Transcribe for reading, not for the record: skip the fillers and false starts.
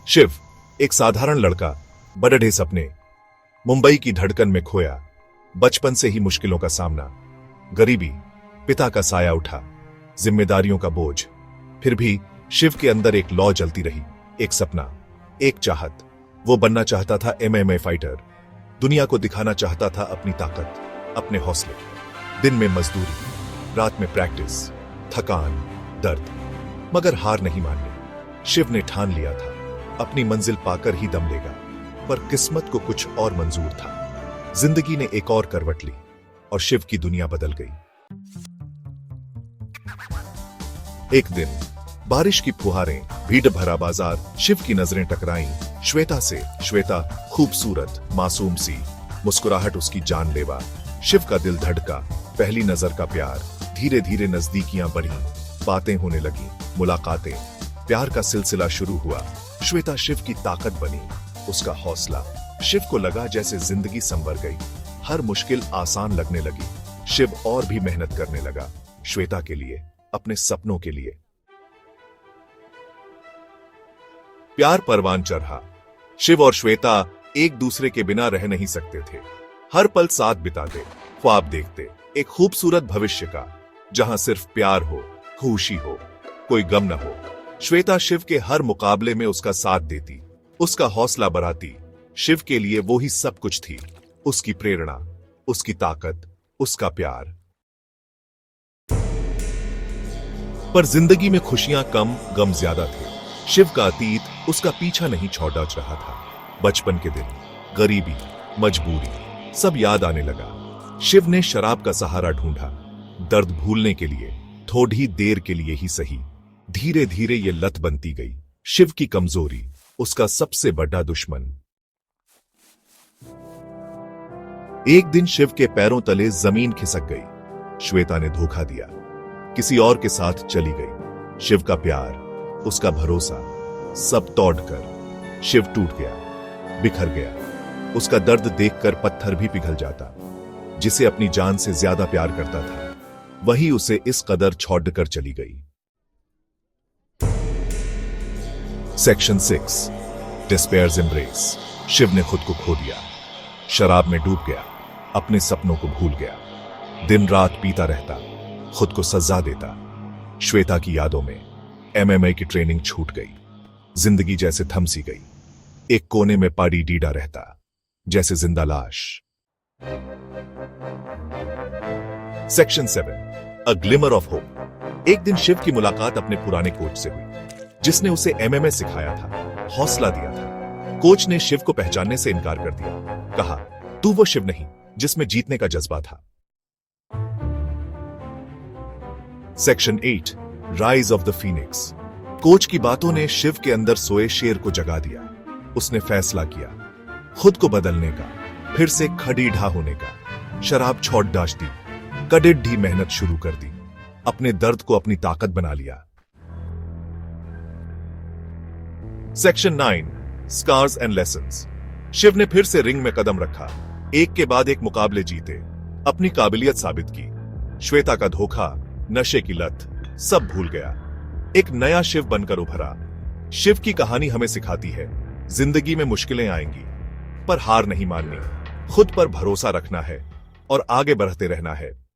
शिव, एक साधारण लड़का, बड़े सपने, मुंबई की धड़कन में खोया, बचपन से ही मुश्किलों का सामना, गरीबी, पिता का साया उठा, जिम्मेदारियों का बोझ। फिर भी शिव के अंदर एक लौ जलती रही, एक सपना, एक चाहत। वो बनना चाहता था MMA फाइटर, दुनिया को दिखाना चाहता था अपनी ताकत, अपने हौसले। दिन में मजदूरी, रात में प्रैक्टिस, थकान, दर्द, मगर हार नहीं माननी। शिव ने ठान लिया था अपनी मंजिल पाकर ही दम लेगा, पर किस्मत को कुछ और मंजूर था। जिंदगी ने एक और करवट ली और शिव की दुनिया बदल गई। एक दिन बारिश की फुहारें, भीड़ भरा बाजार, शिव की नजरें टकराईं श्वेता से। श्वेता खूबसूरत, मासूम सी, मुस्कुराहट उसकी जानलेवा। शिव का दिल धड़का, पहली नजर का प्यार। धीरे धीरे नजदीकियां बढ़ी, बातें होने लगी, मुलाकातें, प्यार का सिलसिला शुरू हुआ। श्वेता शिव की ताकत बनी, उसका हौसला। शिव को लगा जैसे जिंदगी संवर गई, हर मुश्किल आसान लगने लगी। शिव और भी मेहनत करने लगा, श्वेता के लिए, अपने सपनों के लिए। प्यार परवान चढ़ा। शिव और श्वेता एक दूसरे के बिना रह नहीं सकते थे। हर पल साथ बिताते, ख्वाब देखते, एक खूबसूरत भविष्य का, जहां सिर्फ प्यार हो, खुशी हो, कोई गम न हो। श्वेता शिव के हर मुकाबले में उसका साथ देती, उसका हौसला बढ़ाती। शिव के लिए वो ही सब कुछ थी, उसकी प्रेरणा, उसकी ताकत, उसका प्यार। पर जिंदगी में खुशियां कम, गम ज्यादा थे। शिव का अतीत उसका पीछा नहीं छोड़ रहा था। बचपन के दिन, गरीबी, मजबूरी, सब याद आने लगा। शिव ने शराब का सहारा ढूंढा, दर्द भूलने के लिए, थोड़ी देर के लिए ही सही। धीरे धीरे ये लत बनती गई। शिव की कमजोरी, उसका सबसे बड़ा दुश्मन। एक दिन शिव के पैरों तले जमीन खिसक गई। श्वेता ने धोखा दिया, किसी और के साथ चली गई। शिव का प्यार, उसका भरोसा, सब तोड़कर शिव टूट गया, बिखर गया। उसका दर्द देखकर पत्थर भी पिघल जाता। जिसे अपनी जान से ज्यादा प्यार करता था, वही उसे इस कदर छोड़कर चली गई। Section 6, डिस्पेयर्स embrace. शिव ने खुद को खो दिया, शराब में डूब गया, अपने सपनों को भूल गया। दिन रात पीता रहता, खुद को सजा देता। श्वेता की यादों में MMA की ट्रेनिंग छूट गई। जिंदगी जैसे थम सी गई, एक कोने में पड़ी डीडा रहता, जैसे जिंदा लाश। Section 7, a glimmer of hope. एक दिन शिव की मुलाकात अपने पुराने कोच से हुई, जिसने उसे MMA सिखाया था, हौसला दिया था। कोच ने शिव को पहचानने से इनकार कर दिया, कहा, तू वो शिव नहीं जिसमें जीतने का जज्बा था। Section 8, rise of the Phoenix. Coach की बातों ने शिव के अंदर सोए शेर को जगा दिया। उसने फैसला किया, खुद को बदलने का, फिर से खड़ी ढा होने का। शराब छोड़ डाश दी, कड़िढ़ी मेहनत शुरू कर दी, अपने दर्द को अपनी ताकत बना लिया। Section 9, scars and lessons. Shiv ने फिर से रिंग में कदम रखा, एक के बाद एक मुकाबले जीते, अपनी काबिलियत साबित की। श्वेता का धोखा, नशे की लत, सब भूल गया, एक नया शिव बनकर उभरा। शिव की कहानी हमें सिखाती है, जिंदगी में मुश्किलें आएंगी, पर हार नहीं माननी, खुद पर भरोसा रखना है और आगे बढ़ते रहना है।